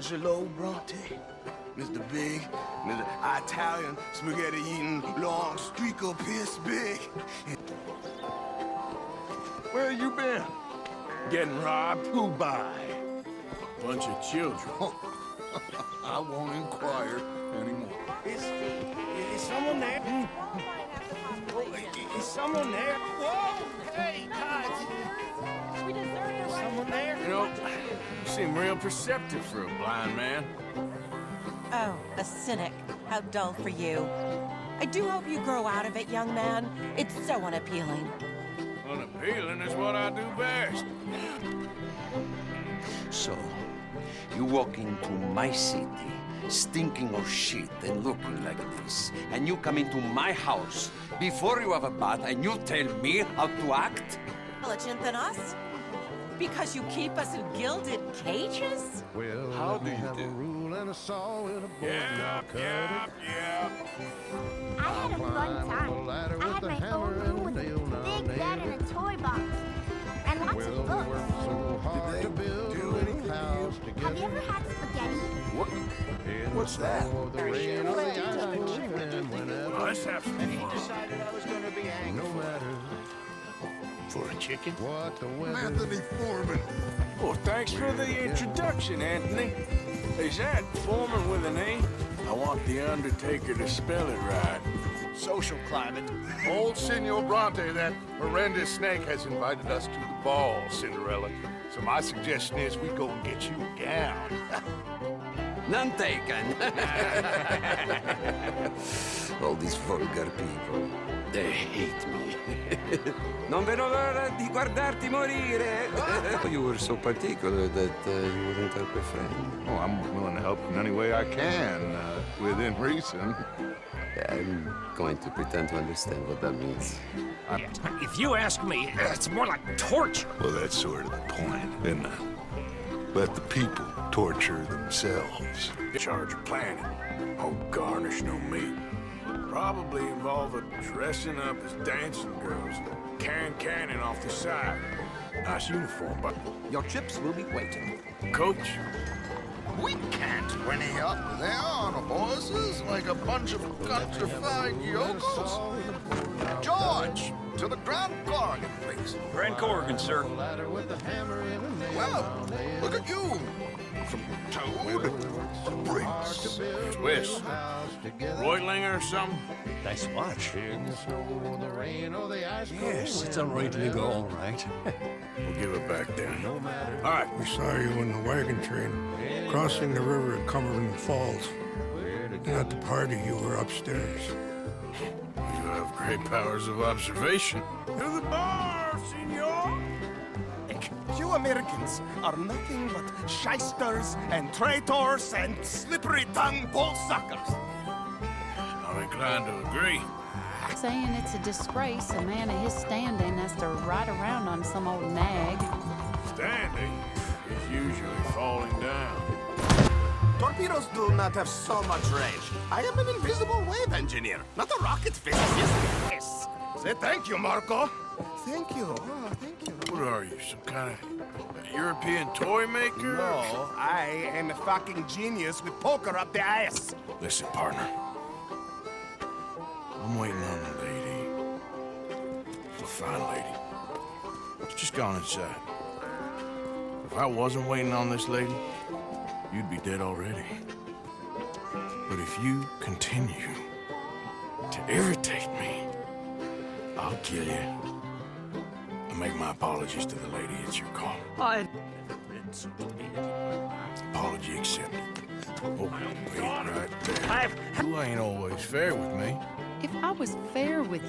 Angelo Bronte. Mr. Big, Mr. Italian, spaghetti-eating, long streaker piss big. Where you been? Getting robbed? Who by? Bunch of children. I won't inquire anymore. Is someone there? Is someone there? Whoa! Hey, guys! Is someone there? You know, you seem real perceptive for a blind man. Oh, a cynic. How dull for you. I do hope you grow out of it, young man. It's so unappealing. Unappealing is what I do best. So, you walk into my city, stinking of shit and looking like this, and you come into my house before you have a bath and you tell me how to act? Intelligent than us? Because you keep us in gilded cages? Well, How do you have do? a rule and a saw and a board Yeah. I had a fun time. I had my own room with a big bed and a toy box. And lots Well, of we books. worked so hard to build a little house together. Have you ever had spaghetti? What's that? Oh, the rain or the ice cold wind, whenever, Let's have some fun. Decided I was gonna be angry. no matter For a chicken? what the weather. Anthony Foreman. Well, thanks for the introduction, Anthony. Is that Foreman with an E? I want the Undertaker to spell it right. Social climate. Old Senor Bronte, that horrendous snake, has invited us to the ball, Cinderella. So my suggestion is we go and get you a gown. None taken. All these vulgar people, they hate me. Non vedo l'ora di guardarti morire. You were so particular that you wouldn't help a friend. Oh, I'm willing to help in any way I can, within reason. I'm going to pretend to understand what that means. If you ask me, it's more like torture. Well, that's sort of the point, isn't it? Let the people torture themselves. Charge of planning. Oh, garnish no meat. Probably involve a dressing up as dancing girls, carrying cannon off the side. Nice uniform, but Your chips will be waiting. coach, We can't whinny up there on horses like a bunch of countrified yokels. George, to the Grand Corrigan, please. Grand Corrigan, sir. Ladder with a hammer and a nail. Well, look at you. From Toad, Briggs. Swiss, Reutlinger or something? Nice watch. In the snow, the rain, or the ice cold Yes, it's a wind, Reutlinger, all right. We'll give it back then. no matter All right, We saw you in the wagon train crossing the river at Cumberland Falls. And at the party, you were upstairs. you have great powers of observation. To the bar, senor! You Americans are nothing but shysters and traitors and slippery-tongued bull-suckers. I'm inclined to agree. Saying it's a disgrace a man of his standing has to ride around on some old nag. Standing is usually falling down. Torpedoes do not have so much range. I am an invisible wave engineer, not a rocket physicist. Yes. Say thank you, Marco. Thank you. Oh, thank you. What are you, some kind of European toy maker? No, I am a fucking genius with poker up the ass. Listen, partner. I'm waiting on a lady. A fine lady. She's just gone inside. If I wasn't waiting on this lady, you'd be dead already. But if you continue to irritate me, I'll kill you. I make my apologies to the lady. It's your call. Apology accepted. Oh, wait right there. You ain't always fair with me. If I was fair with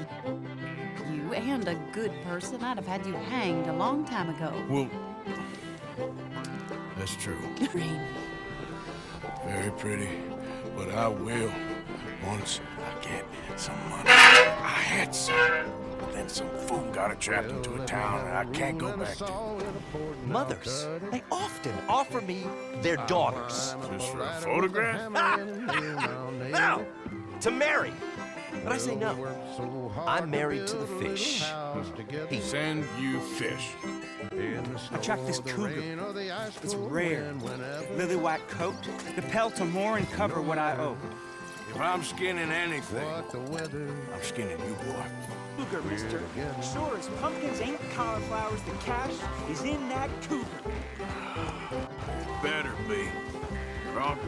you and a good person, I'd have had you hanged a long time ago. Well, that's true. Green. Very pretty. But I will once I get some money. I had some. But then some fool got it trapped into a town that I can't go back to. Mothers, they often offer me their daughters. Just for a photograph? No, to marry. But I say no. I'm married to the fish. Send you fish. I tracked this cougar. It's rare. Lily white coat. The pelt to more and cover what I owe. If I'm skinning anything, I'm skinning you, boy. Cougar, mister. Sure as pumpkins ain't cauliflowers, the cash is in that cougar. Better be. Or I'll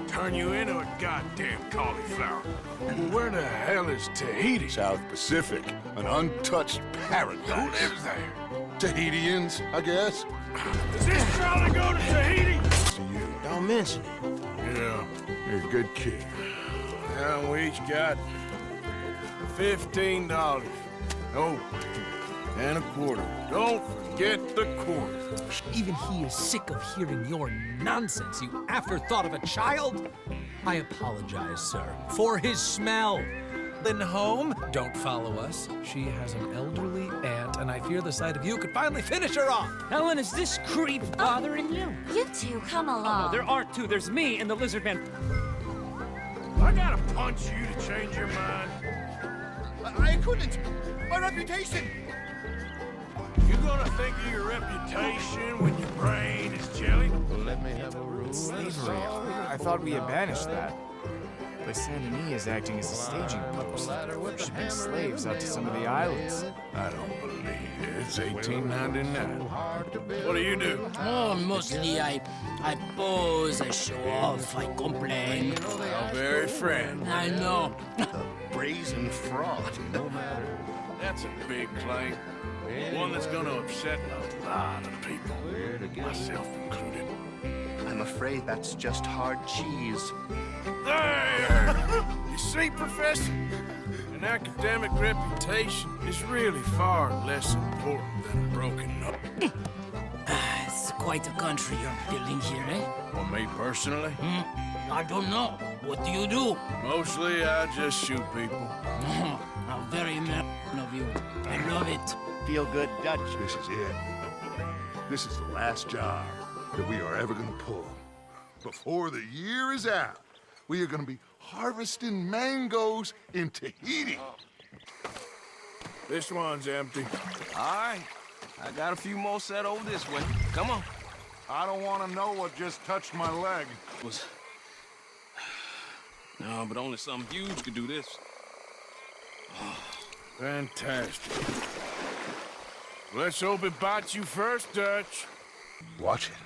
turn you into a goddamn cauliflower. Well, where the hell is Tahiti? South Pacific, an untouched paradise. Who lives there? Tahitians, I guess. Does this trolley go to Tahiti? To you. Don't mention it. Yeah, You're a good kid. now we each got $15. Oh, and a quarter. Don't forget the quarter. Even he is sick of hearing your nonsense, you afterthought of a child. I apologize, sir, for his smell. Lynn home, don't follow us. She has an elderly aunt, and I fear the sight of you could finally finish her off. Helen, is this creep bothering you? You two, come along. No, there are two. There's me and the lizard man. I gotta punch you to change your mind. I couldn't. My reputation. You gonna think of your reputation when your brain is jelly? Let me have a room. Slavery. I thought we had banished that. But Saint Denis is acting as a staging post. We should bring slaves out to some of the islands. I don't believe it. It's 1899. What do you do? Oh, mostly I pose, I show off, I complain. Our very friend. I know. Brazen fraud. That's a big claim. One that's gonna upset a lot of people, myself included. I'm afraid that's just hard cheese. There! You see, Professor? An academic reputation is really far less important than a broken nose. It's quite a country you're building here, eh? For me personally, I don't know. What do you do? mostly I just shoot people. How very American of you. I love it. Feel good Dutch. This is it. This is the last job that we are ever gonna pull. Before the year is out, we are gonna be harvesting mangoes in Tahiti. This one's empty. All right. I got a few more set over this way. Come on. I don't want to know what just touched my leg. No, but only something huge could do this. Fantastic. Let's hope it bites you first, Dutch. Watch it.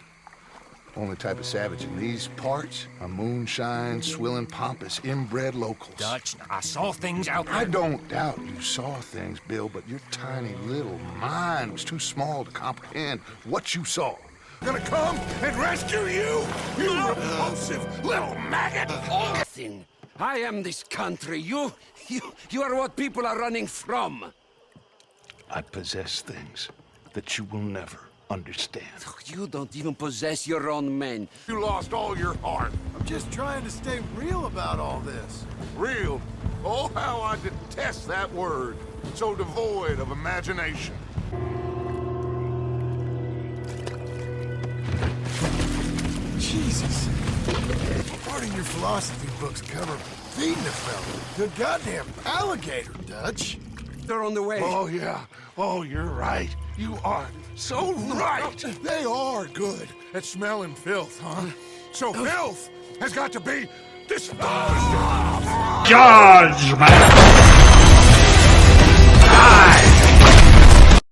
Only type of savage in these parts are moonshine, swilling, pompous, inbred locals. Dutch, I saw things out there. I don't doubt you saw things, Bill, but your tiny little mind was too small to comprehend what you saw. Gonna come and rescue you, you repulsive little maggot! Nothing. I am this country. You are what people are running from. I possess things that you will never understand. You don't even possess your own men. You lost all your heart. I'm just trying to stay real about all this. Real? Oh, how I detest that word. So devoid of imagination. Jesus. Part of your philosophy books cover feeding a fella. Good goddamn alligator, Dutch. They're on the way. Oh, yeah. Oh, you're right. You are so right. They are good at smelling filth, huh? So filth has got to be disposed of. Judgment!